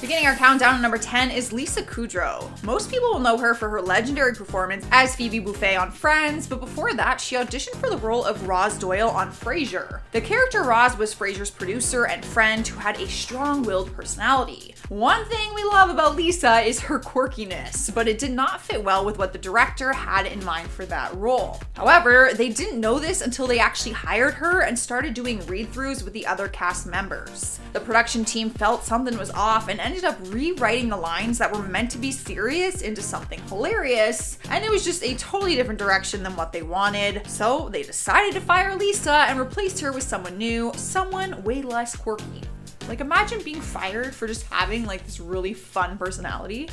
Beginning our countdown at number 10 is Lisa Kudrow. Most people will know her for her legendary performance as Phoebe Buffay on Friends, but before that, she auditioned for the role of Roz Doyle on Frasier. The character Roz was Frasier's producer and friend who had a strong-willed personality. One thing we love about Lisa is her quirkiness, but it did not fit well with what the director had in mind for that role. However, they didn't know this until they actually hired her and started doing read-throughs with the other cast members. The production team felt something was off and ended up rewriting the lines that were meant to be serious into something hilarious, and it was just a totally different direction than what they wanted. So they decided to fire Lisa and replaced her with someone new, someone way less quirky. Like, imagine being fired for just having like this really fun personality.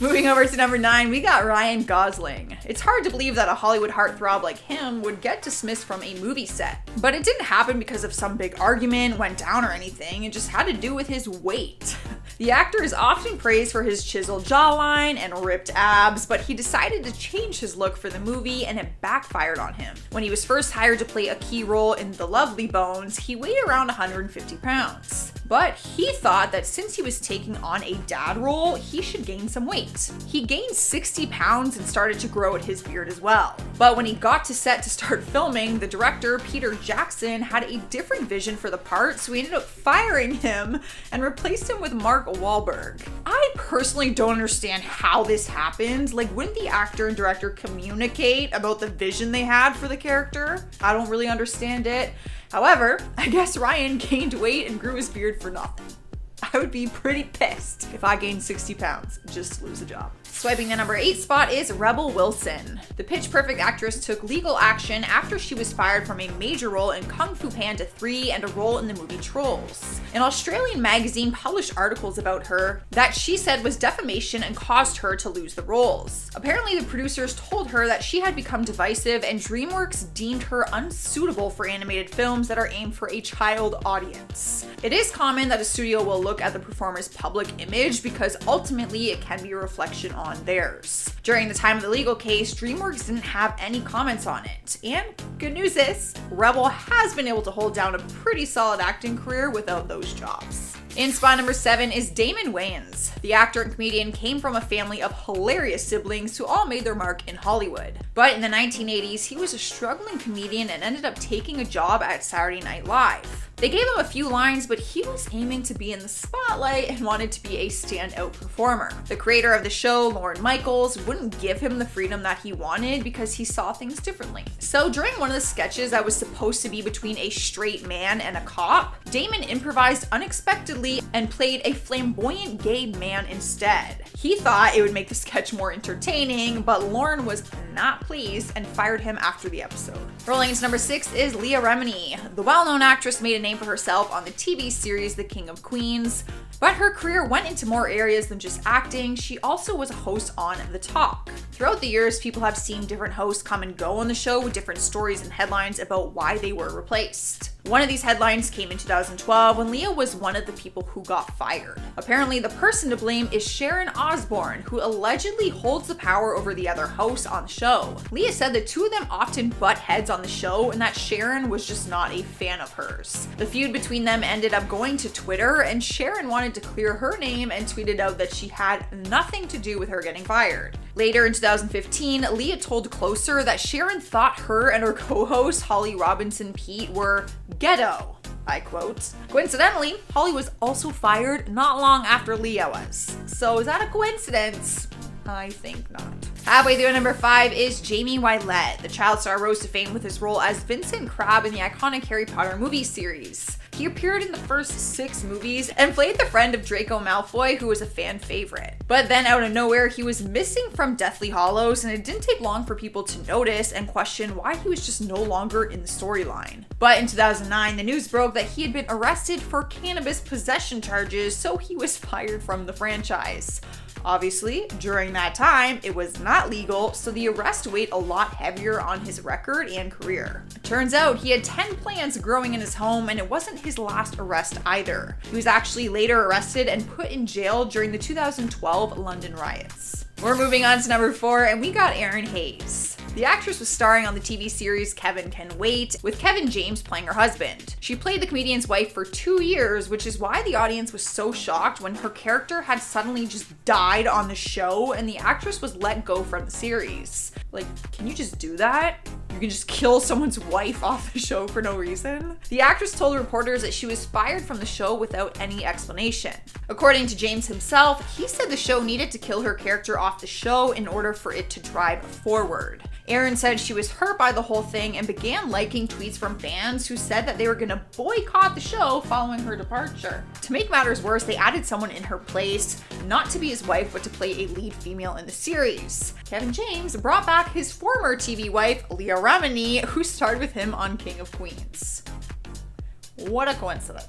Moving over to number 9, we got Ryan Gosling. It's hard to believe that a Hollywood heartthrob like him would get dismissed from a movie set. But it didn't happen because of some big argument went down or anything, it just had to do with his weight. The actor is often praised for his chiseled jawline and ripped abs, but he decided to change his look for the movie and it backfired on him. When he was first hired to play a key role in The Lovely Bones, he weighed around 150 pounds. But he thought that since he was taking on a dad role, he should gain some weight. He gained 60 pounds and started to grow out his beard as well. But when he got to set to start filming, the director, Peter Jackson, had a different vision for the part, so he ended up firing him and replaced him with Mark Wahlberg. I personally don't understand how this happened. Like, wouldn't the actor and director communicate about the vision they had for the character? I don't really understand it. However, I guess Ryan gained weight and grew his beard for nothing. I would be pretty pissed if I gained 60 pounds just to lose the job. Swiping the number 8 spot is Rebel Wilson. The Pitch Perfect actress took legal action after she was fired from a major role in Kung Fu Panda 3 and a role in the movie Trolls. An Australian magazine published articles about her that she said was defamation and caused her to lose the roles. Apparently, the producers told her that she had become divisive and DreamWorks deemed her unsuitable for animated films that are aimed for a child audience. It is common that a studio will look at the performer's public image because ultimately it can be a reflection on theirs. During the time of the legal case, DreamWorks didn't have any comments on it. And good news is, Rebel has been able to hold down a pretty solid acting career without those jobs. In spot number 7 is Damon Wayans. The actor and comedian came from a family of hilarious siblings who all made their mark in Hollywood. But in the 1980s, he was a struggling comedian and ended up taking a job at Saturday Night Live. They gave him a few lines, but he was aiming to be in the spotlight and wanted to be a standout performer. The creator of the show, Lorne Michaels, wouldn't give him the freedom that he wanted because he saw things differently. So during one of the sketches that was supposed to be between a straight man and a cop, Damon improvised unexpectedly and played a flamboyant gay man instead. He thought it would make the sketch more entertaining, but Lorne was not pleased and fired him after the episode. Rolling into number 6 is Leah Remini. The well-known actress made a name for herself on the TV series The King of Queens, but her career went into more areas than just acting. She also was a host on The Talk. Throughout the years, people have seen different hosts come and go on the show with different stories and headlines about why they were replaced. One of these headlines came in 2012 when Leah was one of the people who got fired. Apparently, the person to blame is Sharon Osbourne, who allegedly holds the power over the other hosts on the show. Leah said the two of them often butt heads on the show and that Sharon was just not a fan of hers. The feud between them ended up going to Twitter, and Sharon wanted to clear her name and tweeted out that she had nothing to do with her getting fired. Later in 2015, Leah told Closer that Sharon thought her and her co-host Holly Robinson Pete were ghetto. I quote. Coincidentally, Holly was also fired not long after Leah was. So is that a coincidence? I think not. Halfway through number 5 is Jamie Wylette. The child star rose to fame with his role as Vincent Crabbe in the iconic Harry Potter movie series. He appeared in the first 6 movies and played the friend of Draco Malfoy, who was a fan favorite. But then out of nowhere, he was missing from Deathly Hallows, and it didn't take long for people to notice and question why he was just no longer in the storyline. But in 2009, the news broke that he had been arrested for cannabis possession charges, so he was fired from the franchise. Obviously, during that time, it was not legal, so the arrest weighed a lot heavier on his record and career. It turns out he had 10 plants growing in his home, and it wasn't his last arrest either. He was actually later arrested and put in jail during the 2012 London riots. We're moving on to number 4, and we got Aaron Hayes. The actress was starring on the TV series Kevin Can Wait, with Kevin James playing her husband. She played the comedian's wife for 2 years, which is why the audience was so shocked when her character had suddenly just died on the show and the actress was let go from the series. Like, can you just do that? You can just kill someone's wife off the show for no reason? The actress told reporters that she was fired from the show without any explanation. According to James himself, he said the show needed to kill her character off the show in order for it to drive forward. Erin said she was hurt by the whole thing and began liking tweets from fans who said that they were gonna boycott the show following her departure. To make matters worse, they added someone in her place, not to be his wife, but to play a lead female in the series. Kevin James brought back his former TV wife, Leah Remini, who starred with him on King of Queens. What a coincidence.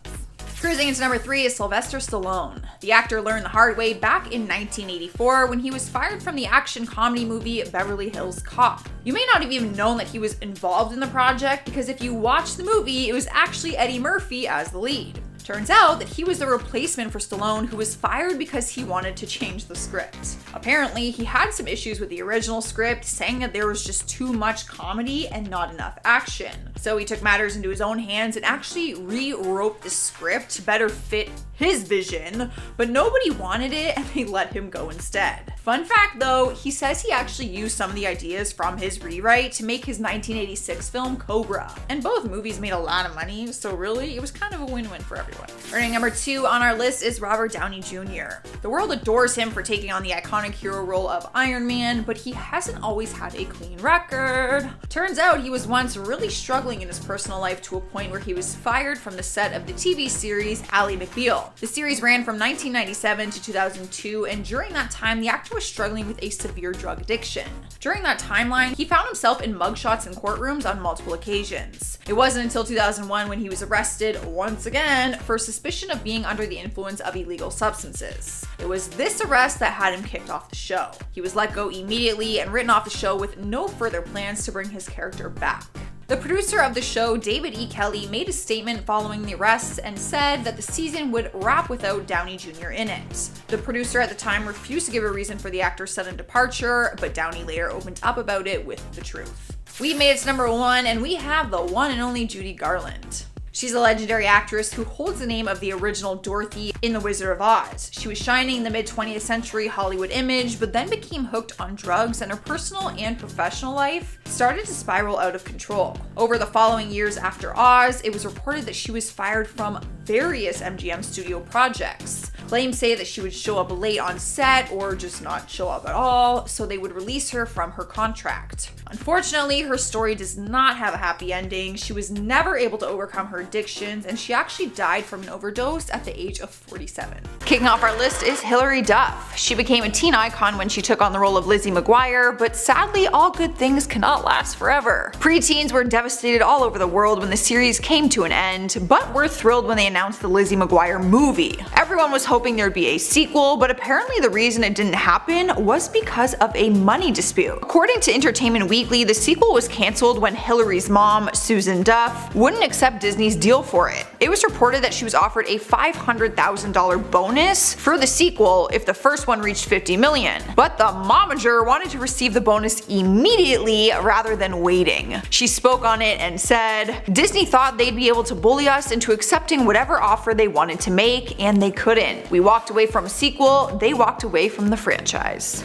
Cruising into number 3 is Sylvester Stallone. The actor learned the hard way back in 1984 when he was fired from the action comedy movie Beverly Hills Cop. You may not have even known that he was involved in the project because if you watch the movie, it was actually Eddie Murphy as the lead. Turns out that he was the replacement for Stallone, who was fired because he wanted to change the script. Apparently, he had some issues with the original script, saying that there was just too much comedy and not enough action. So he took matters into his own hands and actually rewrote the script to better fit his vision, but nobody wanted it and they let him go instead. Fun fact though, he says he actually used some of the ideas from his rewrite to make his 1986 film Cobra. And both movies made a lot of money, so really it was kind of a win-win for everyone. Earning number 2 on our list is Robert Downey Jr. The world adores him for taking on the iconic hero role of Iron Man, but he hasn't always had a clean record. Turns out he was once really struggling in his personal life to a point where he was fired from the set of the TV series Ally McBeal. The series ran from 1997 to 2002, and during that time, the actor was struggling with a severe drug addiction. During that timeline, he found himself in mugshots in courtrooms on multiple occasions. It wasn't until 2001 when he was arrested once again for suspicion of being under the influence of illegal substances. It was this arrest that had him kicked off the show. He was let go immediately and written off the show with no further plans to bring his character back. The producer of the show, David E. Kelley, made a statement following the arrests and said that the season would wrap without Downey Jr. in it. The producer at the time refused to give a reason for the actor's sudden departure, but Downey later opened up about it with the truth. We made it to number 1, and we have the one and only Judy Garland. She's a legendary actress who holds the name of the original Dorothy in The Wizard of Oz. She was shining in the mid-20th century Hollywood image, but then became hooked on drugs, and her personal and professional life started to spiral out of control. Over the following years after Oz, it was reported that she was fired from various MGM studio projects. Claims say that she would show up late on set or just not show up at all, so they would release her from her contract. Unfortunately, her story does not have a happy ending. She was never able to overcome her addictions, and she actually died from an overdose at the age of 47. Kicking off our list is Hilary Duff. She became a teen icon when she took on the role of Lizzie McGuire, but sadly, all good things cannot last forever. Preteens were devastated all over the world when the series came to an end, but were thrilled when they announced the Lizzie McGuire movie. Everyone was hoping there'd be a sequel, but apparently the reason it didn't happen was because of a money dispute. According to Entertainment Weekly, the sequel was cancelled when Hilary's mom, Susan Duff, wouldn't accept Disney's deal for it. It was reported that she was offered a $500,000 bonus for the sequel if the first one reached $50 million, but the momager wanted to receive the bonus immediately rather than waiting. She spoke on it and said, "Disney thought they'd be able to bully us into accepting whatever offer they wanted to make, and they couldn't. We walked away from a sequel, they walked away from the franchise."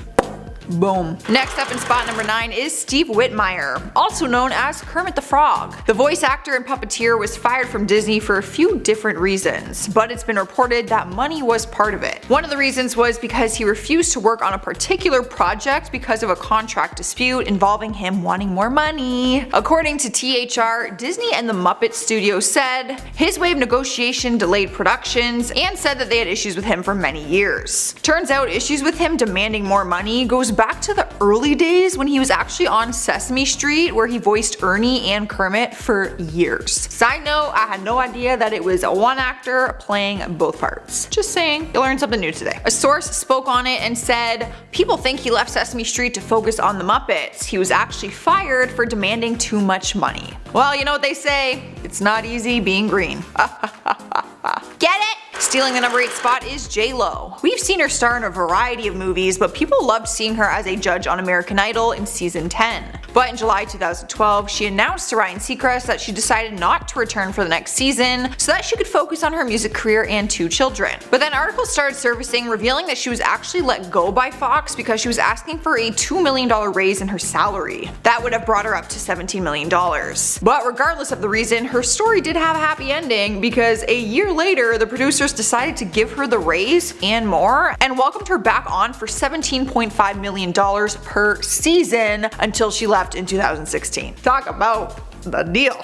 Boom. Next up in spot number 9 is Steve Whitmire, also known as Kermit the Frog. The voice actor and puppeteer was fired from Disney for a few different reasons, but it's been reported that money was part of it. One of the reasons was because he refused to work on a particular project because of a contract dispute involving him wanting more money. According to THR, Disney and the Muppet Studio said his way of negotiation delayed productions and said that they had issues with him for many years. Turns out issues with him demanding more money goes back to the early days when he was actually on Sesame Street, where he voiced Ernie and Kermit for years. Side note, I had no idea that it was one actor playing both parts. Just saying, you learned something new today. A source spoke on it and said, "People think he left Sesame Street to focus on the Muppets. He was actually fired for demanding too much money." Well, you know what they say, it's not easy being green. Get it? Stealing the number 8 spot is J-Lo. We've seen her star in a variety of movies, but people loved seeing her as a judge on American Idol in season 10. But in July 2012, she announced to Ryan Seacrest that she decided not to return for the next season so that she could focus on her music career and 2 children. But then articles started surfacing revealing that she was actually let go by Fox because she was asking for a $2 million raise in her salary. That would have brought her up to $17 million. But regardless of the reason, her story did have a happy ending because a year later, the producers decided to give her the raise and more and welcomed her back on for $17.5 million per season until she left in 2016. Talk about the deal.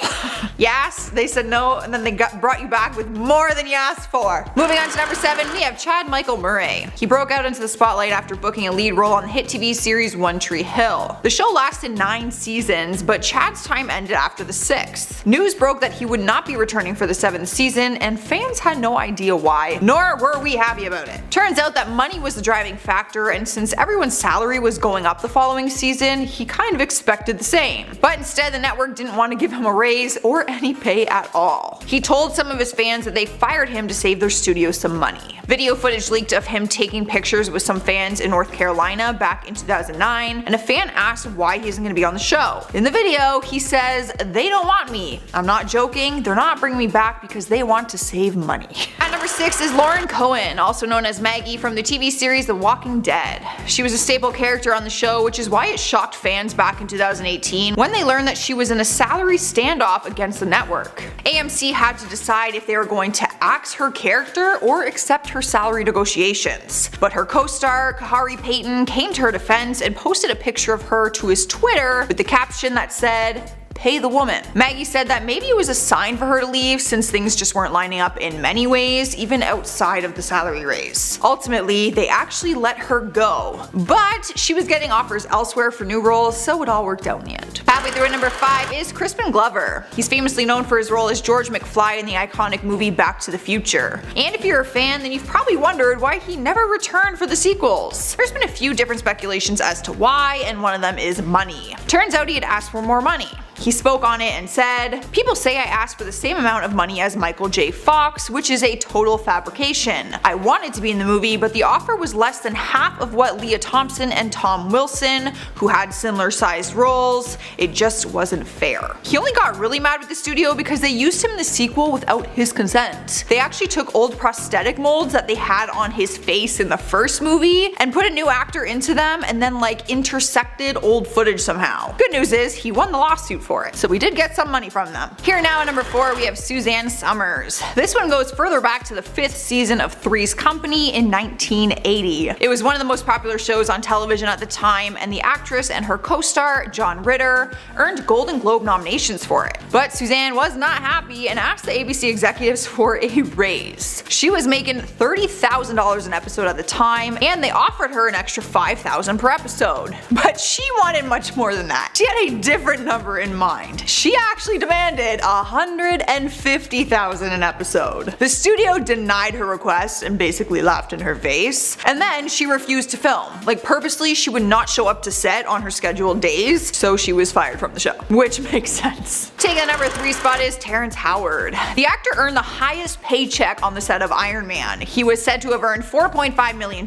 Yes, they said no, and then they brought you back with more than you asked for. Moving on to number 7, we have Chad Michael Murray. He broke out into the spotlight after booking a lead role on the hit TV series One Tree Hill. The show lasted 9 seasons, but Chad's time ended after the 6th. News broke that he would not be returning for the 7th season, and fans had no idea why, nor were we happy about it. Turns out that money was the driving factor, and since everyone's salary was going up the following season, he kind of expected the same. But instead, the network didn't want to give him a raise or any pay at all. He told some of his fans that they fired him to save their studio some money. Video footage leaked of him taking pictures with some fans in North Carolina back in 2009, and a fan asked why he isn't going to be on the show. In the video, he says, "They don't want me. I'm not joking, they're not bringing me back because they want to save money." At number 6 is Lauren Cohen, also known as Maggie from the TV series The Walking Dead. She was a staple character on the show, which is why it shocked fans back in 2018 when they learned that she was in a salary standoff against the network. AMC had to decide if they were going to axe her character or accept her salary negotiations. But her co-star, Kahari Payton, came to her defense and posted a picture of her to his Twitter with the caption that said, "Pay the woman." Maggie said that maybe it was a sign for her to leave since things just weren't lining up in many ways, even outside of the salary raise. Ultimately, they actually let her go, but she was getting offers elsewhere for new roles, so it all worked out in the end. Halfway through at number 5 is Crispin Glover. He's famously known for his role as George McFly in the iconic movie Back to the Future. And if you're a fan, then you've probably wondered why he never returned for the sequels. There's been a few different speculations as to why, and one of them is money. Turns out he had asked for more money. He spoke on it and said, "People say I asked for the same amount of money as Michael J. Fox, which is a total fabrication. I wanted to be in the movie, but the offer was less than half of what Leah Thompson and Tom Wilson, who had similar sized roles. It just wasn't fair." He only got really mad with the studio because they used him in the sequel without his consent. They actually took old prosthetic molds that they had on his face in the first movie and put a new actor into them and then intersected old footage somehow. Good news is he won the lawsuit for it, so we did get some money from them. Here now at number 4 we have Suzanne Summers. This one goes further back to the 5th season of Three's Company in 1980. It was one of the most popular shows on television at the time, and the actress and her co-star, John Ritter, earned Golden Globe nominations for it. But Suzanne was not happy and asked the ABC executives for a raise. She was making $30,000 an episode at the time, and they offered her an extra $5,000 per episode. But she wanted much more than that. She had a different number in mind. She actually demanded $150,000 an episode. The studio denied her request and basically laughed in her face, and then she refused to film. Purposely, she would not show up to set on her scheduled days, so she was fired from the show, which makes sense. Taking the number 3 spot is Terrence Howard. The actor earned the highest paycheck on the set of Iron Man. He was said to have earned $4.5 million,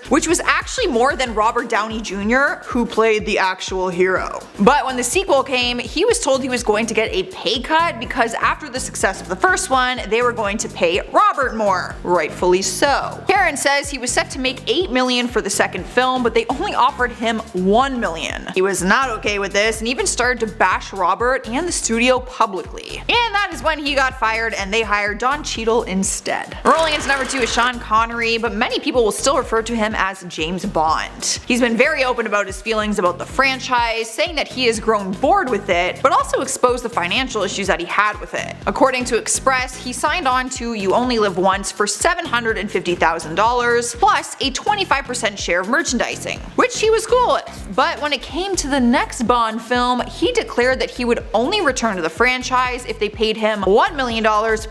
which was actually more than Robert Downey Jr., who played the actual hero. But when the sequel came, he was told he was going to get a pay cut because after the success of the first one, they were going to pay Robert more. Rightfully so. Karen says he was set to make $8 million for the second film, but they only offered him $1 million. He was not okay with this and even started to bash Robert and the studio publicly. And that is when he got fired and they hired Don Cheadle instead. Rolling into number 2 is Sean Connery, but many people will still refer to him as James Bond. He's been very open about his feelings about the franchise, saying that he has grown bored with it, but also exposed the financial issues that he had with it. According to Express, he signed on to You Only Live Once for $750,000 plus a 25% share of merchandising, which he was cool with. But when it came to the next Bond film, he declared that he would only return to the franchise if they paid him $1 million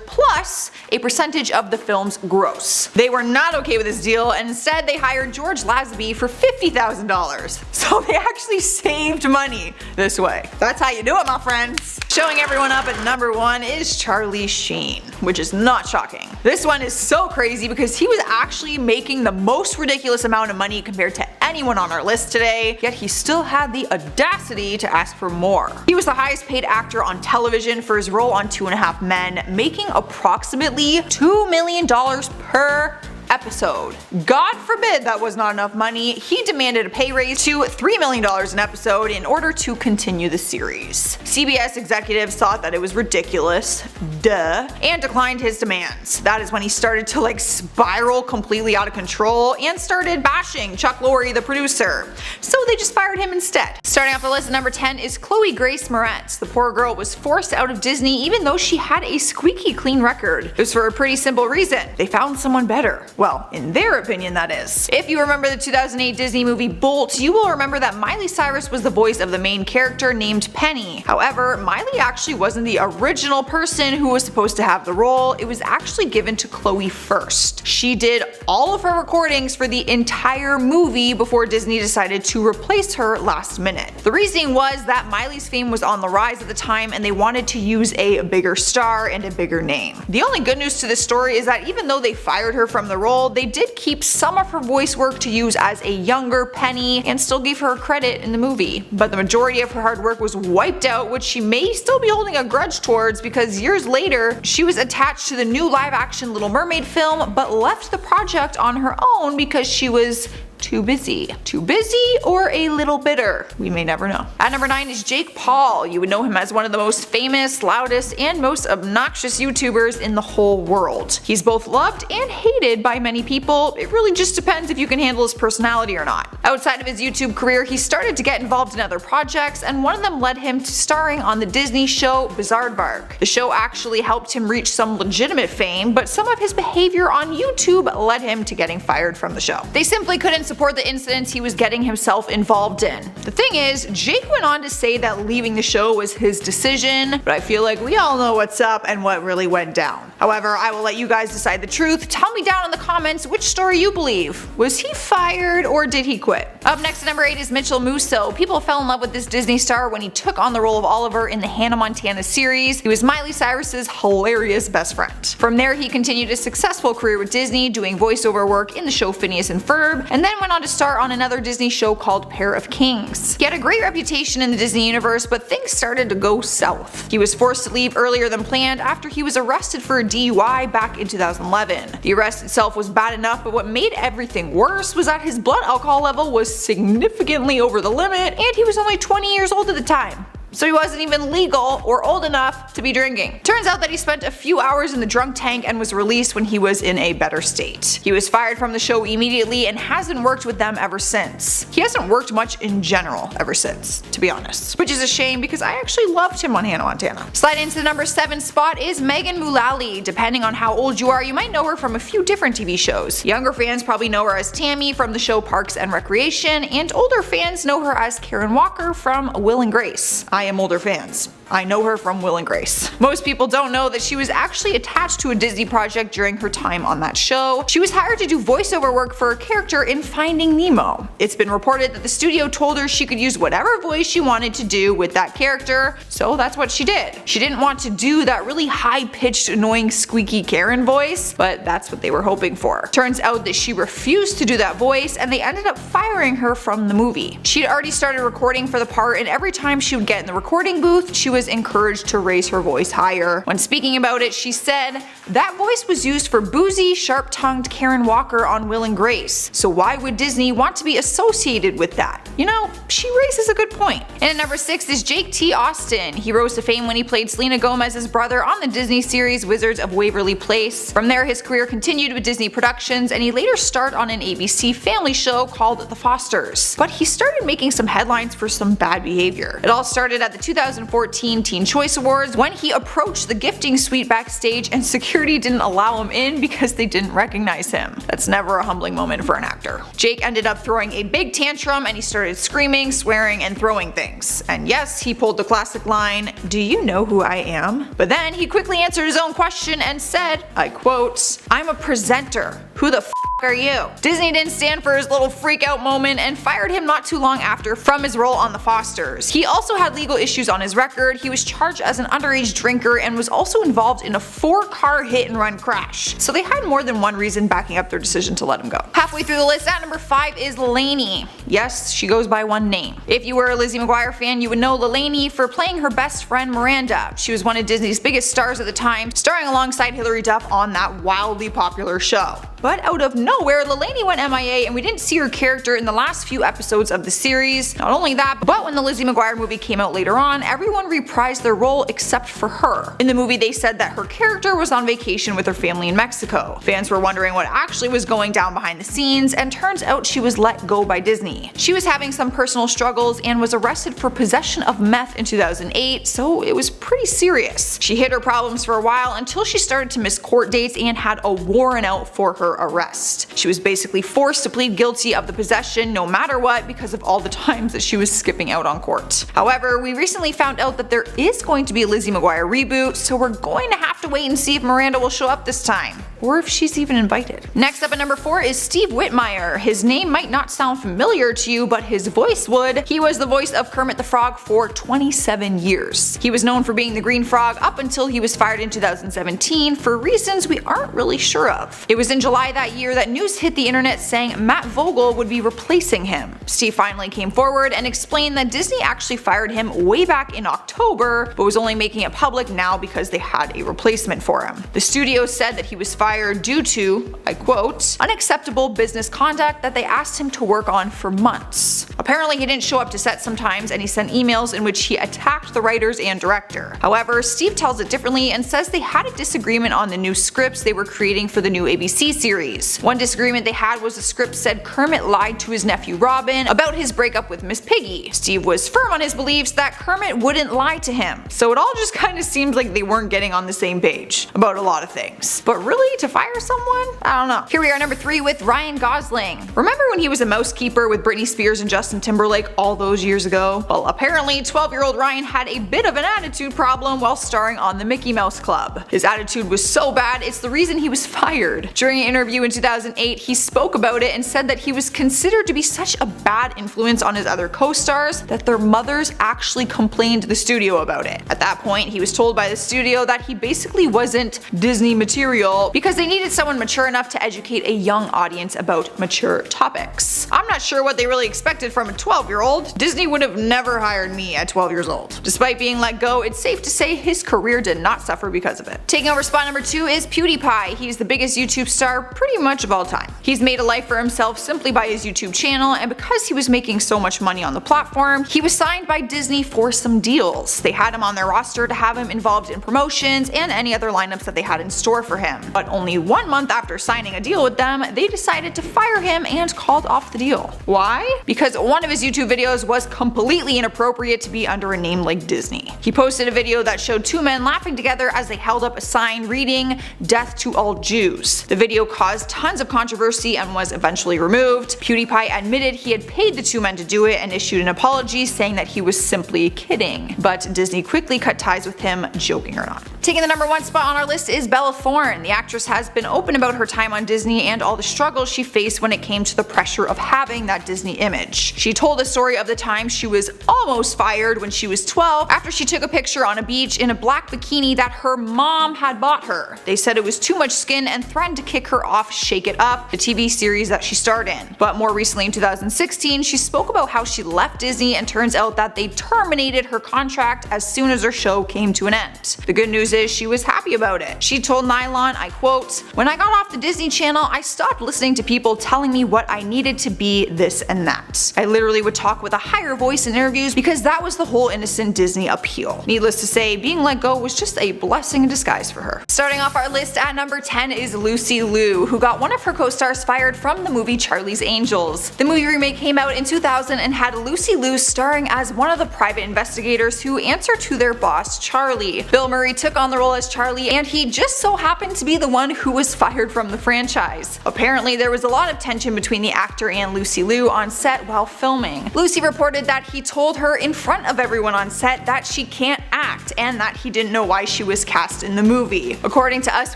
plus a percentage of the film's gross. They were not okay with this deal, and instead they hired George Lazenby for $50,000. So they actually saved money this way. That's how you you do it, my friends. Showing everyone up at number 1 is Charlie Sheen, which is not shocking. This one is so crazy because he was actually making the most ridiculous amount of money compared to anyone on our list today, yet he still had the audacity to ask for more. He was the highest paid actor on television for his role on 2.5 Men, making approximately $2 million per episode. God forbid that was not enough money. He demanded a pay raise to $3 million an episode in order to continue the series. CBS executives thought that it was ridiculous, and declined his demands. That is when he started to spiral completely out of control and started bashing Chuck Lorre, the producer. So they just fired him instead. Starting off the list at number 10 is Chloe Grace Moretz. The poor girl was forced out of Disney even though she had a squeaky clean record. It was for a pretty simple reason. They found someone better. Well, in their opinion, that is. If you remember the 2008 Disney movie Bolt, you will remember that Miley Cyrus was the voice of the main character named Penny. However, Miley actually wasn't the original person who was supposed to have the role. It was actually given to Chloe first. She did all of her recordings for the entire movie before Disney decided to replace her last minute. The reasoning was that Miley's fame was on the rise at the time and they wanted to use a bigger star and a bigger name. The only good news to this story is that even though they fired her from the role, they did keep some of her voice work to use as a younger Penny and still gave her credit in the movie. But the majority of her hard work was wiped out, which she may still be holding a grudge towards because years later she was attached to the new live-action Little Mermaid film but left the project on her own because she was too busy. Too busy or a little bitter? We may never know. At number 9 is Jake Paul. You would know him as one of the most famous, loudest, and most obnoxious YouTubers in the whole world. He's both loved and hated by many people. It really just depends if you can handle his personality or not. Outside of his YouTube career, he started to get involved in other projects, and one of them led him to starring on the Disney show Bizaardvark. The show actually helped him reach some legitimate fame, but some of his behavior on YouTube led him to getting fired from the show. They simply couldn't support the incidents he was getting himself involved in. The thing is, Jake went on to say that leaving the show was his decision, but I feel like we all know what's up and what really went down. However, I will let you guys decide the truth. Tell me down in the comments which story you believe. Was he fired or did he quit? Up next at number 8 is Mitchell Musso. People fell in love with this Disney star when he took on the role of Oliver in the Hannah Montana series. He was Miley Cyrus's hilarious best friend. From there, he continued a successful career with Disney, doing voiceover work in the show Phineas and Ferb, and then went on to star on another Disney show called Pair of Kings. He had a great reputation in the Disney universe, but things started to go south. He was forced to leave earlier than planned after he was arrested for a DUI back in 2011. The arrest itself was bad enough, but what made everything worse was that his blood alcohol level was significantly over the limit, and he was only 20 years old at the time. So he wasn't even legal or old enough to be drinking. Turns out that he spent a few hours in the drunk tank and was released when he was in a better state. He was fired from the show immediately and hasn't worked with them ever since. He hasn't worked much in general ever since, to be honest. Which is a shame because I actually loved him on Hannah Montana. Sliding into the number 7 spot is Megan Mullally. Depending on how old you are, you might know her from a few different TV shows. Younger fans probably know her as Tammy from the show Parks and Recreation, and older fans know her as Karen Walker from Will and Grace. I am older fans. I know her from Will and Grace. Most people don't know that she was actually attached to a Disney project during her time on that show. She was hired to do voiceover work for a character in Finding Nemo. It's been reported that the studio told her she could use whatever voice she wanted to do with that character, so that's what she did. She didn't want to do that really high-pitched, annoying, squeaky Karen voice, but that's what they were hoping for. Turns out that she refused to do that voice, and they ended up firing her from the movie. She'd already started recording for the part, and every time she would get in the recording booth, she was encouraged to raise her voice higher. When speaking about it, she said, "That voice was used for boozy, sharp-tongued Karen Walker on Will and Grace, so why would Disney want to be associated with that?" You know, she raises a good point. And at number 6 is Jake T. Austin. He rose to fame when he played Selena Gomez's brother on the Disney series Wizards of Waverly Place. From there, his career continued with Disney Productions, and he later starred on an ABC family show called The Fosters. But he started making some headlines for some bad behavior. It all started at the 2014 Teen Choice Awards when he approached the gifting suite backstage and security didn't allow him in because they didn't recognize him. That's never a humbling moment for an actor. Jake ended up throwing a big tantrum and he started screaming, swearing, and throwing things. And yes, he pulled the classic line, "Do you know who I am?" But then he quickly answered his own question and said, I quote, "I'm a presenter. Who the f are you? Disney didn't stand for his little freak out moment and fired him not too long after from his role on The Fosters. He also had legal issues on his record. He was charged as an underage drinker and was also involved in a 4-car hit and run crash. So they had more than one reason backing up their decision to let him go. Halfway through the list at number 5 is Lainey. Yes, she goes by one name. If you were a Lizzie McGuire fan, you would know Lainey for playing her best friend Miranda. She was one of Disney's biggest stars at the time, starring alongside Hilary Duff on that wildly popular show. But out of nowhere, Lainey went MIA and we didn't see her character in the last few episodes of the series. Not only that, but when the Lizzie McGuire movie came out later on, everyone reprised their role except for her. In the movie, they said that her character was on vacation with her family in Mexico. Fans were wondering what actually was going down behind the scenes, and turns out she was let go by Disney. She was having some personal struggles and was arrested for possession of meth in 2008, so it was pretty serious. She hid her problems for a while until she started to miss court dates and had a warrant out for her arrest. She was basically forced to plead guilty of the possession no matter what because of all the times that she was skipping out on court. However, we recently found out that there is going to be a Lizzie McGuire reboot, so we're going to have to wait and see if Miranda will show up this time, or if she's even invited. Next up at number 4 is Steve Whitmire. His name might not sound familiar to you, but his voice would. He was the voice of Kermit the Frog for 27 years. He was known for being the Green Frog up until he was fired in 2017 for reasons we aren't really sure of. It was in July that year that news hit the internet saying Matt Vogel would be replacing him. Steve finally came forward and explained that Disney actually fired him way back in October, but was only making it public now because they had a replacement for him. The studio said that he was fired due to, I quote, unacceptable business conduct that they asked him to work on for months. Apparently he didn't show up to set sometimes, and he sent emails in which he attacked the writers and director. However, Steve tells it differently and says they had a disagreement on the new scripts they were creating for the new ABC series. One disagreement they had was the script said Kermit lied to his nephew Robin about his breakup with Miss Piggy. Steve was firm on his beliefs that Kermit wouldn't lie to him. So it all just kinda seems like they weren't getting on the same page about a lot of things. But really, to fire someone? I don't know. Here we are, number 3 with Ryan Gosling. Remember when he was a mousekeeper with Britney Spears and Justin Timberlake all those years ago? Well, apparently 12-year-old Ryan had a bit of an attitude problem while starring on the Mickey Mouse Club. His attitude was so bad, it's the reason he was fired. During an interview in 2008, he spoke about it and said that he was considered to be such a bad influence on his other co-stars that their mothers actually complained to the studio about it. At that point, he was told by the studio that he basically wasn't Disney material because they needed someone mature enough to educate a young audience about mature topics. I'm not sure what they really expected from a 12-year-old. Disney would have never hired me at 12 years old. Despite being let go, it's safe to say his career did not suffer because of it. Taking over spot number 2 is PewDiePie. He's the biggest YouTube star pretty much of all time. He's made a life for himself simply by his YouTube channel, and because he was making so much money on the platform, he was signed by Disney for some deals. They had him on their roster to have him involved in promotions and any other lineups that they had in store for him. But only 1 month after signing a deal with them, they decided to fire him and called off the deal. Why? Because one of his YouTube videos was completely inappropriate to be under a name like Disney. He posted a video that showed 2 men laughing together as they held up a sign reading "Death to all Jews." The video caused tons of controversy and was eventually removed. PewDiePie admitted he had paid the 2 men to do it and issued an apology saying that he was simply kidding, but Disney quickly cut ties with him, joking or not. Taking the number 1 spot on our list is Bella Thorne. The actress has been open about her time on Disney and all the struggles she faced when it came to the pressure of having that Disney image. She told a story of the time she was almost fired when she was 12 after she took a picture on a beach in a black bikini that her mom had bought her. They said it was too much skin and threatened to kick her off Shake It Up, the TV series that she starred in. But more recently in 2016, she spoke about how she left Disney, and turns out that they terminated her contract as soon as her show came to an end. The good news is she was happy about it. She told Nylon, I quote, "When I got off the Disney Channel, I stopped listening to people telling me what I needed to be, this and that. I literally would talk with a higher voice in interviews because that was the whole innocent Disney appeal." Needless to say, being let go was just a blessing in disguise for her. Starting off our list at number 10 is Lucy Liu, who got one of her co-stars fired from the movie Charlie's Angels. The movie remake came out in 2000 and had Lucy Liu starring as one of the private investigators who answer to their boss Charlie. Bill Murray took on the role as Charlie, and he just so happened to be the one who was fired from the franchise. Apparently, there was a lot of tension between the actor and Lucy Liu on set while filming. Lucy reported that he told her in front of everyone on set that she can't act and that he didn't know why she was cast in the movie. According to Us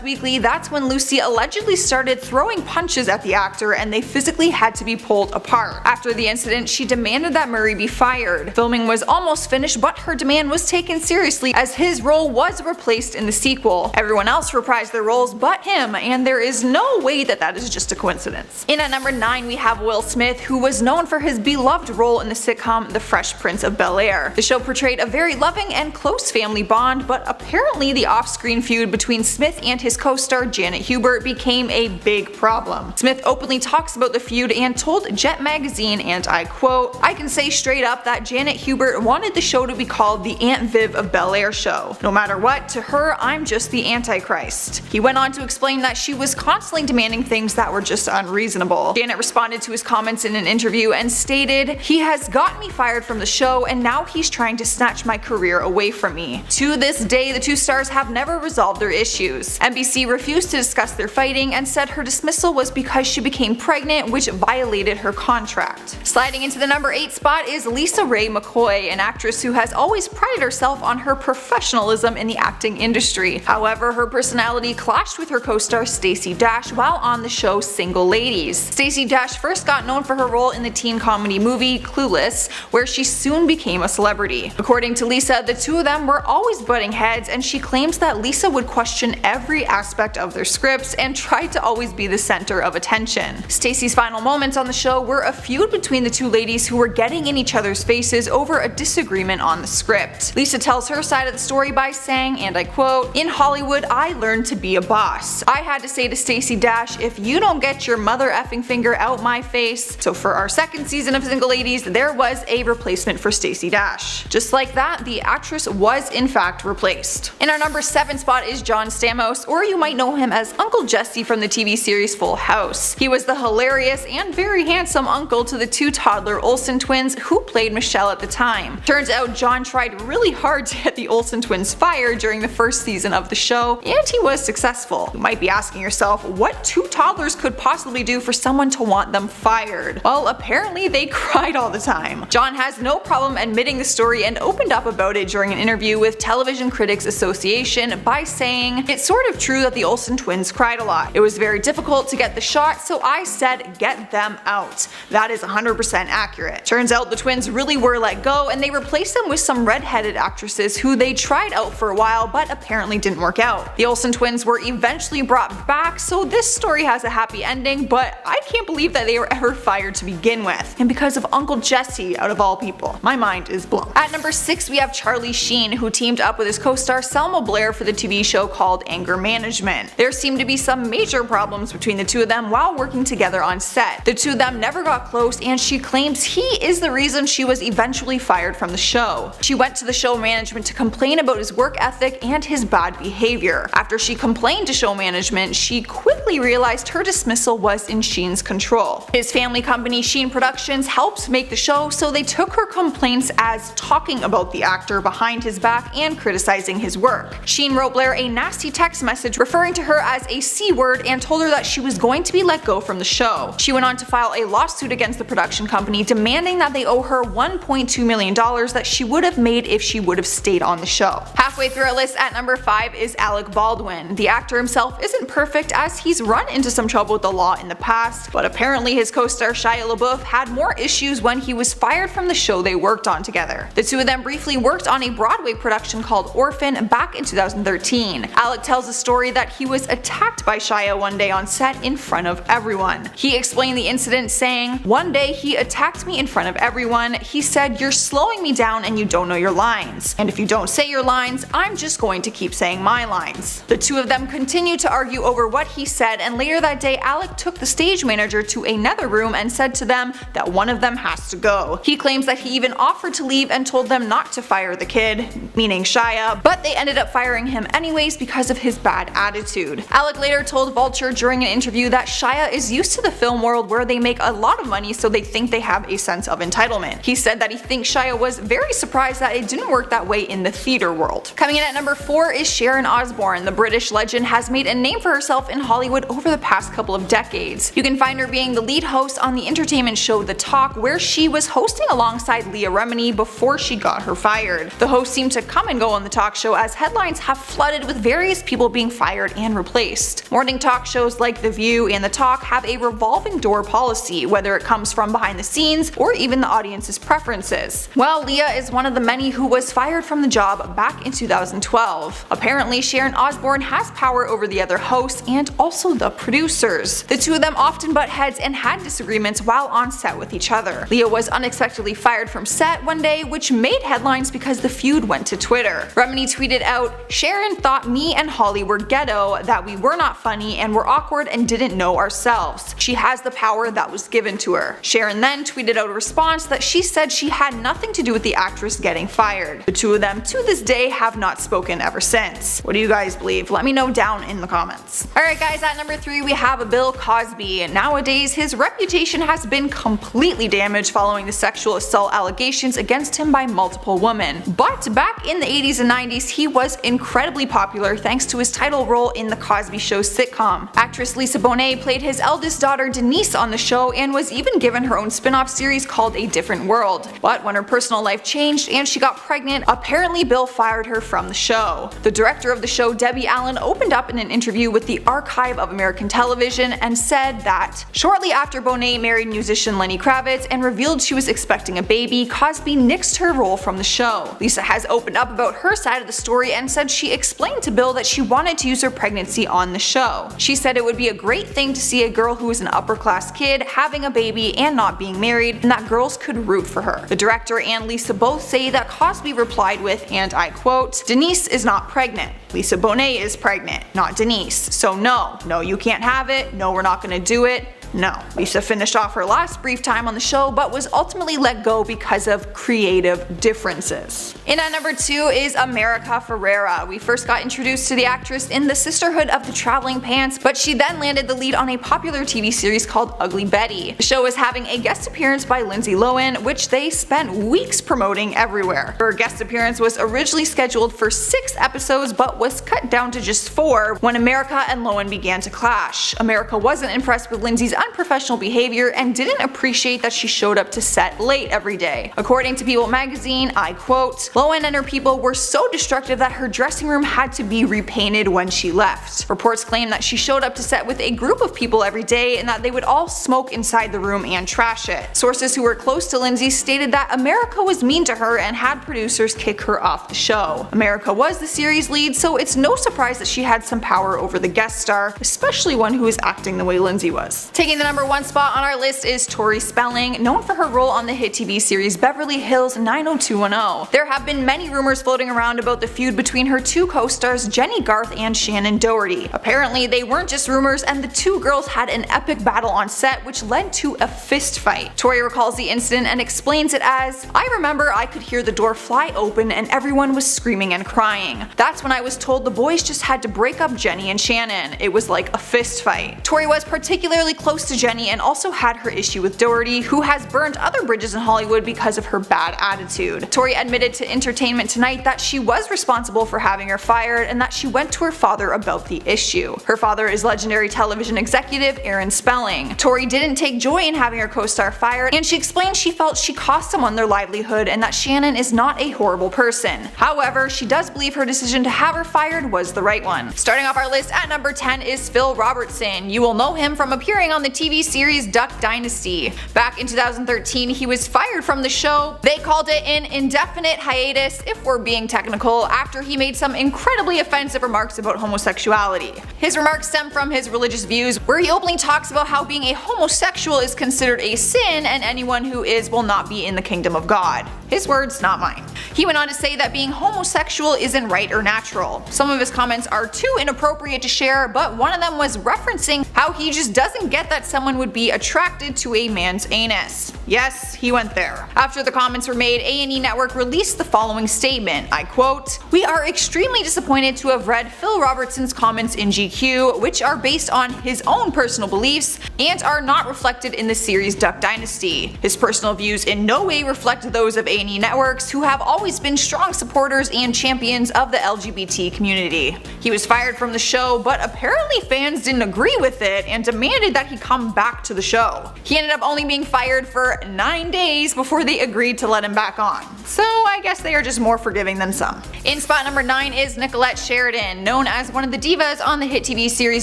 Weekly, that's when Lucy allegedly started throwing punches at the actor and they physically had to be pulled apart. After the incident, she demanded that Murray be fired. Filming was almost finished, but her demand was taken seriously as his role was replaced in the sequel. Everyone else reprised their roles but him, and there is no way that that is just a coincidence. In at number 9 we have Will Smith, who was known for his beloved role in the sitcom The Fresh Prince of Bel-Air. The show portrayed a very loving and close family bond, but apparently the off-screen feud between Smith and his co-star Janet Hubert became a big problem. Smith openly talks about the feud and told Jet magazine, and I quote, "I can say straight up that Janet Hubert wanted the show to be called the Aunt Viv of Bel-Air show. No matter what, to her, I'm just the Antichrist." He went on to explain that she was constantly demanding things that were just unreasonable. Janet responded to his comments in an interview and stated, "He has gotten me fired from the show and now he's trying to snatch my career away from me." To this day, the two stars have never resolved their issues. NBC refused to discuss their fighting and said her dismissal was because she became pregnant, which violated her contract. Sliding into the number 8 spot is Lisa Ray McCoy, an actress who has always prided herself on her professionalism in the acting industry. However, her personality clashed with her co-star Stacey Dash while on the show Single Ladies. Stacey Dash first got known for her role in the teen comedy movie Clueless, where she soon became a celebrity. According to Lisa, the two of them were always butting heads, and she claims that Lisa would question every aspect of their scripts and tried to always be the center of attention. Stacey's final moments on the show were a feud between the two ladies who were getting in each other's faces over a disagreement on the script. Lisa tells her side of the story by saying, and I quote, "In Hollywood, I learned to be a boss. I had to say to Stacey Dash, if you don't get your mother effing finger out my face." So for our second season of Single Ladies, there was a replacement for Stacey Dash. Just like that, the actress was in fact replaced. In our number 7 spot is John Stamos, or you might know him as Uncle Jesse from the TV series Full House. He was the hilarious and very handsome uncle to the two toddler Olsen twins who played Michelle at the time. Turns out John tried really hard to get the Olsen twins fired during the first season of the show, and he was successful. You might be asking yourself, what two toddlers could possibly do for someone to want them fired? Well, apparently they cried all the time. John has no problem admitting the story and opened up about it during an interview with Television Critics Association by saying, "It's sort of true that the Olsen twins cried a lot. It was very difficult to get the shot, so I said get them out. That is 100% accurate." Turns out the twins really were let go, and they replaced them with some red-headed actresses who they tried out for a while but apparently didn't work out. The Olsen twins were eventually brought back, so this story has a happy ending, but I can't believe that they were ever fired to begin with. And because of Uncle Jesse, out of all people. My mind is blown. At number 6 we have Charlie Sheen, who teamed up with his co-star Selma Blair for the TV show called Anger Management. There seemed to be some major problems between the two of them while working together on set. The two of them never got close, and she claims he is the reason she was eventually fired from the show. She went to the show management to complain about his work ethic and his bad behavior. After she complained to show management, she quickly realized her dismissal was in Sheen's control. His family company Sheen Productions helped make the show, so they took her complaints as talking about the actor behind his back and criticizing his work. Sheen wrote Blair a nasty text message referring to her as a C-word and told her that she was going to be let go from the show. She went on to file a lawsuit against the production company demanding that they owe her $1.2 million that she would have made if she would have stayed on the show. Halfway through our list at number 5 is Alec Baldwin. The actor himself isn't perfect as he's run into some trouble with the law in the past, but apparently his co-star Shia LaBeouf had more issues when he was fired from the show they worked on together. The two of them briefly worked on a Broadway production called Orphan back in 2013. Alec tells the story that he was attacked by Shia one day on set in front of everyone. He explained the incident saying, "One day he attacked me in front of everyone. He said, 'You're slowing me down and you don't know your lines. And if you don't say your lines, I'm just going to keep saying my lines.'" The two of them continued to argue over what he said, and later that day Alec took the stage manager to another room and said to them that one of them has to go. He claims that he even offered to leave and told them not to fire the kid, meaning Shia, but they ended up firing him anyways because of his bad attitude. Alec later told Vulture during an interview that Shia is used to the film world where they make a lot of money, so they think they have a sense of entitlement. He said that he thinks Shia was very surprised that it didn't work that way in the theater world. Coming in at number number 4 is Sharon Osbourne. The British legend has made a name for herself in Hollywood over the past couple of decades. You can find her being the lead host on the entertainment show The Talk, where she was hosting alongside Leah Remini before she got her fired. The host seemed to come and go on the talk show as headlines have flooded with various people being fired and replaced. Morning talk shows like The View and The Talk have a revolving door policy, whether it comes from behind the scenes or even the audience's preferences. Well, Leah is one of the many who was fired from the job back in 2012. Apparently, Sharon Osbourne has power over the other hosts and also the producers. The two of them often butt heads and had disagreements while on set with each other. Leah was unexpectedly fired from set one day, which made headlines because the feud went to Twitter. Remini tweeted out, "Sharon thought me and Holly were ghetto, that we were not funny and were awkward and didn't know ourselves. She has the power that was given to her." Sharon then tweeted out a response that she said she had nothing to do with the actress getting fired. The two of them to this day have not spoken ever since. What do you guys believe? Let me know down in the comments. Alright guys, at number 3 we have Bill Cosby. Nowadays his reputation has been completely damaged following the sexual assault allegations against him by multiple women. But back in the 80s and 90s he was incredibly popular thanks to his title role in the Cosby Show sitcom. Actress Lisa Bonet played his eldest daughter Denise on the show and was even given her own spin-off series called A Different World. But when her personal life changed and she got pregnant, apparently Bill fired her from the show. The director of the show, Debbie Allen, opened up in an interview with the Archive of American Television and said that shortly after Bonet married musician Lenny Kravitz and revealed she was expecting a baby, Cosby nixed her role from the show. Lisa has opened up about her side of the story and said she explained to Bill that she wanted to use her pregnancy on the show. She said it would be a great thing to see a girl who is an upper class kid having a baby and not being married, and that girls could root for her. The director and Lisa both say that Cosby replied with, and I quote, "Denise is not pregnant. Lisa Bonet is pregnant, not Denise. So no, you can't have it. No, we're not gonna do it. No." Lisa finished off her last brief time on the show but was ultimately let go because of creative differences. In at number 2 is America Ferrera. We first got introduced to the actress in The Sisterhood of the Traveling Pants, but she then landed the lead on a popular TV series called Ugly Betty. The show is having a guest appearance by Lindsay Lohan, which they spent weeks promoting everywhere. Her guest appearance was originally scheduled for 6 episodes but was cut down to just 4 when America and Lohan began to clash. America wasn't impressed with Lindsay's unprofessional behavior and didn't appreciate that she showed up to set late every day. According to People magazine, I quote, "Lohan and her people were so destructive that her dressing room had to be repainted when she left." Reports claim that she showed up to set with a group of people every day and that they would all smoke inside the room and trash it. Sources who were close to Lindsay stated that America was mean to her and had producers kick her off the show. America was the series lead, so it's no surprise that she had some power over the guest star, especially one who was acting the way Lindsay was. Taking the number 1 spot on our list is Tori Spelling, known for her role on the hit TV series Beverly Hills 90210. There have been many rumors floating around about the feud between her two co-stars Jenny Garth and Shannon Doherty. Apparently they weren't just rumors and the two girls had an epic battle on set which led to a fist fight. Tori recalls the incident and explains it as, "I remember I could hear the door fly open and everyone was screaming and crying. That's when I was told the boys just had to break up Jenny and Shannon. It was like a fist fight." Tori was particularly close to Jenny and also had her issue with Doherty, who has burned other bridges in Hollywood because of her bad attitude. Tori admitted to Entertainment Tonight that she was responsible for having her fired and that she went to her father about the issue. Her father is legendary television executive Aaron Spelling. Tori didn't take joy in having her co-star fired, and she explained she felt she cost someone their livelihood and that Shannon is not a horrible person. However, she does believe her decision to have her fired was the right one. Starting off our list at number 10 is Phil Robertson. You will know him from appearing on the TV series Duck Dynasty. Back in 2013, he was fired from the show. They called it an indefinite hiatus, if we're being technical, after he made some incredibly offensive remarks about homosexuality. His remarks stem from his religious views, where he openly talks about how being a homosexual is considered a sin and anyone who is will not be in the kingdom of God. His words, not mine. He went on to say that being homosexual isn't right or natural. Some of his comments are too inappropriate to share, but one of them was referencing how he just doesn't get that someone would be attracted to a man's anus. Yes, he went there. After the comments were made, A&E Network released the following statement, I quote, "We are extremely disappointed to have read Phil Robertson's comments in GQ, which are based on his own personal beliefs and are not reflected in the series Duck Dynasty. His personal views in no way reflect those of A&E Networks, who have always always been strong supporters and champions of the LGBT community. He was fired from the show, but apparently fans didn't agree with it and demanded that he come back to the show. He ended up only being fired for 9 days before they agreed to let him back on. So I guess they are just more forgiving than some. In spot number 9 is Nicolette Sheridan, known as one of the divas on the hit TV series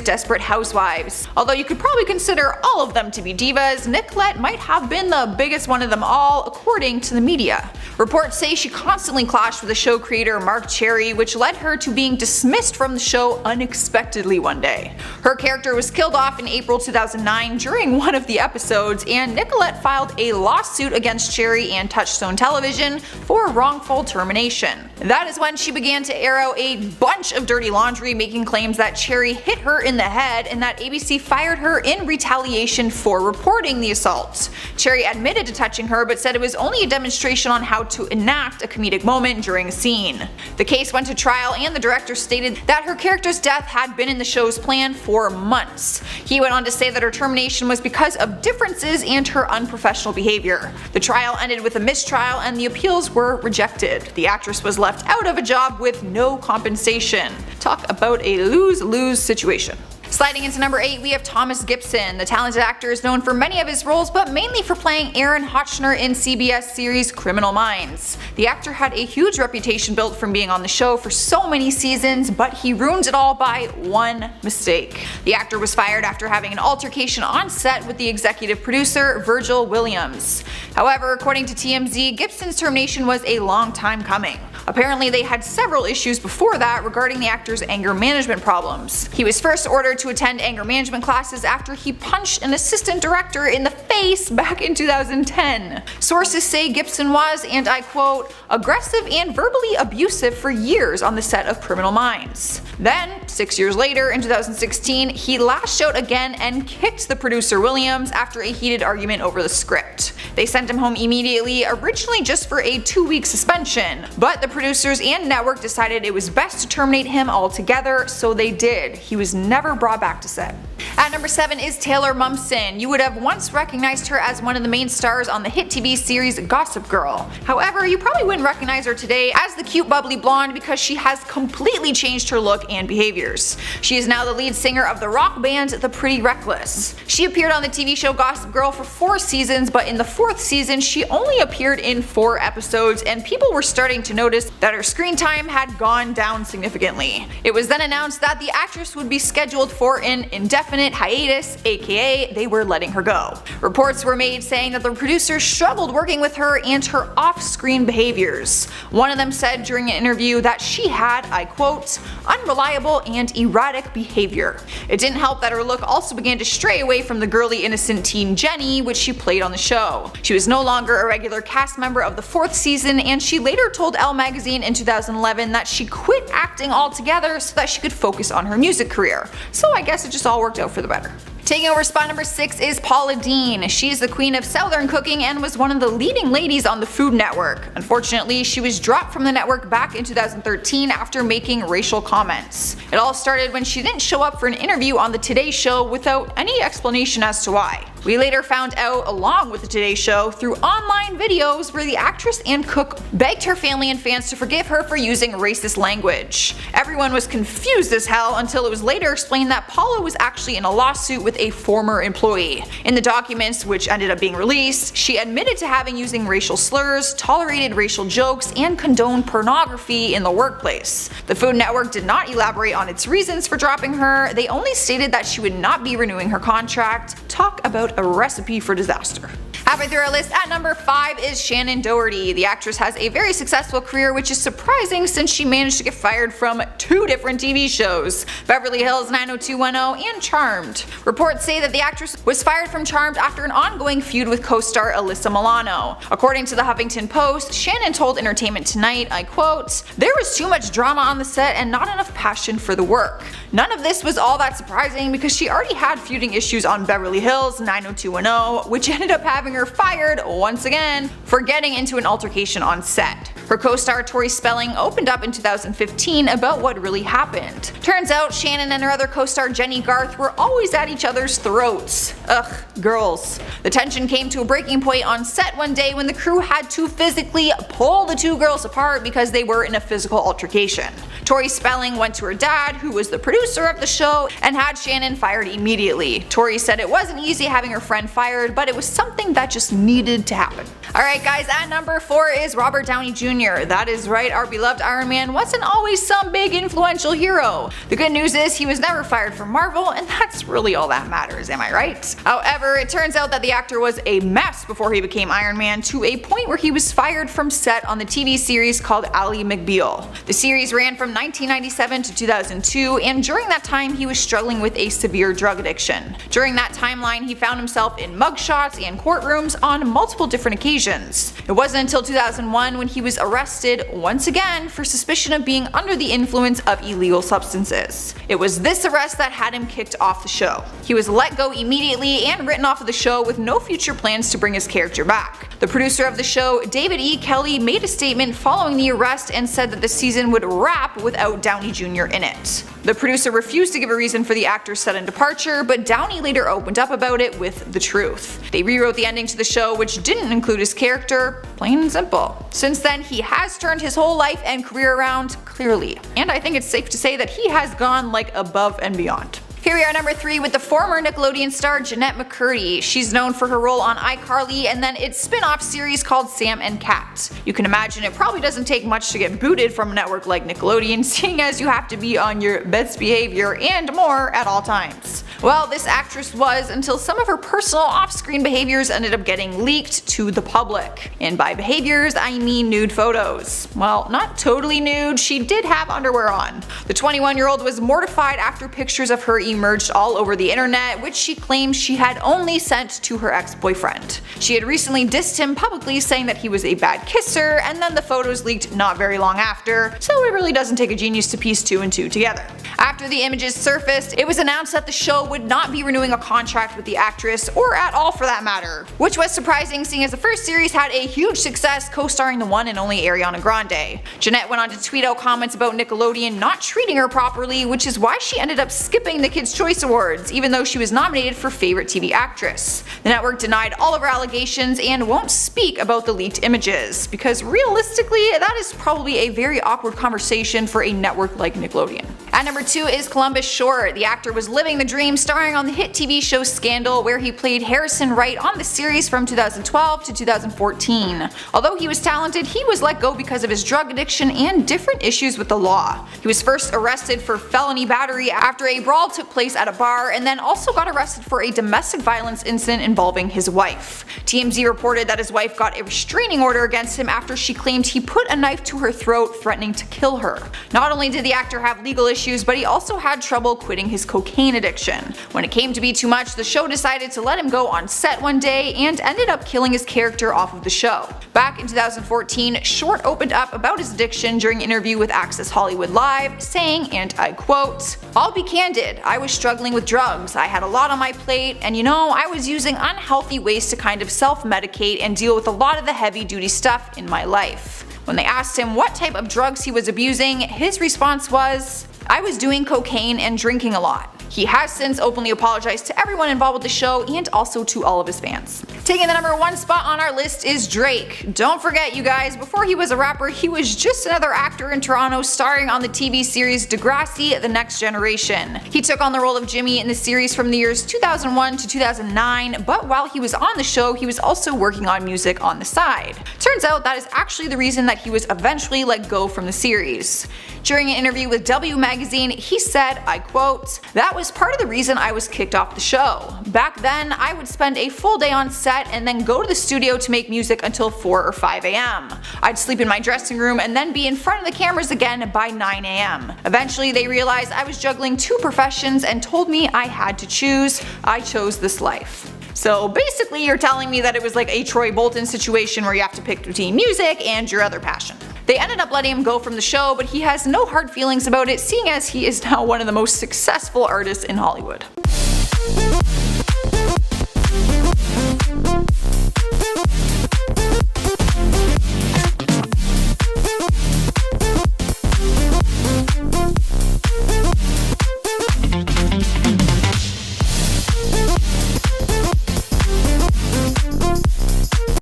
Desperate Housewives. Although you could probably consider all of them to be divas, Nicolette might have been the biggest one of them all, according to the media. Reports say she constantly clashed with the show creator Mark Cherry, which led her to being dismissed from the show unexpectedly one day. Her character was killed off in April 2009 during one of the episodes, and Nicolette filed a lawsuit against Cherry and Touchstone Television for wrongful termination. That is when she began to air out a bunch of dirty laundry, making claims that Cherry hit her in the head and that ABC fired her in retaliation for reporting the assault. Cherry admitted to touching her but said it was only a demonstration on how to enact a comedic moment during a scene. The case went to trial and the director stated that her character's death had been in the show's plan for months. He went on to say that her termination was because of differences and her unprofessional behavior. The trial ended with a mistrial and the appeals were rejected. The actress was left out of a job with no compensation. Talk about a lose-lose situation. Sliding into number 8, we have Thomas Gibson. The talented actor is known for many of his roles, but mainly for playing Aaron Hotchner in CBS series Criminal Minds. The actor had a huge reputation built from being on the show for so many seasons, but he ruined it all by one mistake. The actor was fired after having an altercation on set with the executive producer Virgil Williams. However, according to TMZ, Gibson's termination was a long time coming. Apparently they had several issues before that regarding the actor's anger management problems. He was first ordered to attend anger management classes after he punched an assistant director in the face back in 2010. Sources say Gibson was, and I quote, aggressive and verbally abusive for years on the set of Criminal Minds. Then, 6 years later in 2016, he lashed out again and kicked the producer Williams after a heated argument over the script. They sent him home immediately, originally just for a 2-week suspension, but the producers and network decided it was best to terminate him altogether, so they did. He was never brought back to set. At number 7 is Taylor Momsen. You would have once recognized her as one of the main stars on the hit TV series Gossip Girl. However, you probably wouldn't recognize her today as the cute bubbly blonde because she has completely changed her look and behaviors. She is now the lead singer of the rock band The Pretty Reckless. She appeared on the TV show Gossip Girl for 4 seasons, but in the 4th season she only appeared in 4 episodes, and people were starting to notice that her screen time had gone down significantly. It was then announced that the actress would be scheduled for an indefinite hiatus, aka they were letting her go. Reports were made saying that the producers struggled working with her and her off-screen behaviors. One of them said during an interview that she had, I quote, unreliable and erratic behavior. It didn't help that her look also began to stray away from the girly innocent teen Jenny, which she played on the show. She was no longer a regular cast member of the 4th season, and she later told Elle magazine in 2011 that she quit acting altogether so that she could focus on her music career. So I guess it just all worked out for the better. Taking over spot number 6 is Paula Deen. She's the queen of Southern cooking and was one of the leading ladies on the Food Network. Unfortunately, she was dropped from the network back in 2013 after making racial comments. It all started when she didn't show up for an interview on the Today Show without any explanation as to why. We later found out, along with the Today Show, through online videos where the actress and cook begged her family and fans to forgive her for using racist language. Everyone was confused as hell until it was later explained that Paula was actually in a lawsuit with a former employee. In the documents, which ended up being released, she admitted to having using racial slurs, tolerated racial jokes, and condoned pornography in the workplace. The Food Network did not elaborate on its reasons for dropping her. They only stated that she would not be renewing her contract. Talk about a recipe for disaster. Halfway through our list, at number 5 is Shannon Doherty. The actress has a very successful career, which is surprising since she managed to get fired from 2 different TV shows, Beverly Hills 90210 and Charmed. Reports say that the actress was fired from Charmed after an ongoing feud with co-star Alyssa Milano. According to the Huffington Post, Shannon told Entertainment Tonight, I quote, there was too much drama on the set and not enough passion for the work. None of this was all that surprising because she already had feuding issues on Beverly Hills 90210, which ended up having her fired once again for getting into an altercation on set. Her co-star Tori Spelling opened up in 2015 about what really happened. Turns out Shannon and her other co-star Jenny Garth were always at each other's throats. Ugh, girls. The tension came to a breaking point on set one day when the crew had to physically pull the two girls apart because they were in a physical altercation. Tori Spelling went to her dad, who was the producer of the show, and had Shannon fired immediately. Tori said it wasn't easy having her friend fired, but it was something that just needed to happen. Alright guys, at number 4 is Robert Downey Jr. That is right, our beloved Iron Man wasn't always some big influential hero. The good news is he was never fired from Marvel, and that's really all that matters, am I right? However, it turns out that the actor was a mess before he became Iron Man, to a point where he was fired from set on the TV series called Ally McBeal. The series ran from 1997 to 2002, and during that time he was struggling with a severe drug addiction. During that timeline, he found himself in mugshots and courtrooms on multiple different occasions. It wasn't until 2001 when he was arrested once again for suspicion of being under the influence of illegal substances. It was this arrest that had him kicked off the show. He was let go immediately and written off of the show with no future plans to bring his character back. The producer of the show, David E. Kelly, made a statement following the arrest and said that the season would wrap without Downey Jr. in it. The producer refused to give a reason for the actor's sudden departure, but Downey later opened up about it with the truth. They rewrote the ending to the show, which didn't include his character, plain and simple. Since then, he has turned his whole life and career around, clearly. And I think it's safe to say that he has gone like above and beyond. Here we are, number 3, with the former Nickelodeon star Jenette McCurdy. She's known for her role on iCarly and then its spin-off series called Sam and Cat. You can imagine it probably doesn't take much to get booted from a network like Nickelodeon, seeing as you have to be on your best behavior and more at all times. Well, this actress was, until some of her personal off-screen behaviors ended up getting leaked to the public. And by behaviors, I mean nude photos. Well, not totally nude, she did have underwear on. The 21-year-old was mortified after pictures of her emerged all over the internet, which she claims she had only sent to her ex-boyfriend. She had recently dissed him publicly, saying that he was a bad kisser, and then the photos leaked not very long after, so it really doesn't take a genius to piece 2 and 2 together. After the images surfaced, it was announced that the show would not be renewing a contract with the actress, or at all for that matter, which was surprising seeing as the first series had a huge success co-starring the one and only Ariana Grande. Jenette went on to tweet out comments about Nickelodeon not treating her properly, which is why she ended up skipping the Kids' Choice Awards, even though she was nominated for Favorite TV Actress. The network denied all of her allegations and won't speak about the leaked images, because realistically, that is probably a very awkward conversation for a network like Nickelodeon. At number 2 is Columbus Short. The actor was living the dream, starring on the hit TV show Scandal, where he played Harrison Wright on the series from 2012 to 2014. Although he was talented, he was let go because of his drug addiction and different issues with the law. He was first arrested for felony battery after a brawl took place at a bar, and then also got arrested for a domestic violence incident involving his wife. TMZ reported that his wife got a restraining order against him after she claimed he put a knife to her throat, threatening to kill her. Not only did the actor have legal issues, but he also had trouble quitting his cocaine addiction. When it came to be too much, the show decided to let him go on set one day and ended up killing his character off of the show. Back in 2014, Short opened up about his addiction during an interview with Access Hollywood Live, saying, and I quote, "I'll be candid, I was struggling with drugs. I had a lot on my plate, and I was using unhealthy ways to kind of self-medicate and deal with a lot of the heavy-duty stuff in my life." When they asked him what type of drugs he was abusing, his response was, "I was doing cocaine and drinking a lot." He has since openly apologized to everyone involved with the show and also to all of his fans. Taking the number 1 spot on our list is Drake. Don't forget, you guys, before he was a rapper, he was just another actor in Toronto starring on the TV series Degrassi: The Next Generation. He took on the role of Jimmy in the series from the years 2001 to 2009, but while he was on the show, he was also working on music on the side. Turns out that is actually the reason that he was eventually let go from the series. During an interview with W Magazine, he said, I quote, "That was part of the reason I was kicked off the show. Back then, I would spend a full day on set and then go to the studio to make music until 4 or 5 a.m. I'd sleep in my dressing room and then be in front of the cameras again by 9 a.m. Eventually, they realized I was juggling 2 professions and told me I had to choose. I chose this life." So basically, you're telling me that it was like a Troy Bolton situation where you have to pick between music and your other passion. They ended up letting him go from the show, but he has no hard feelings about it, seeing as he is now one of the most successful artists in Hollywood.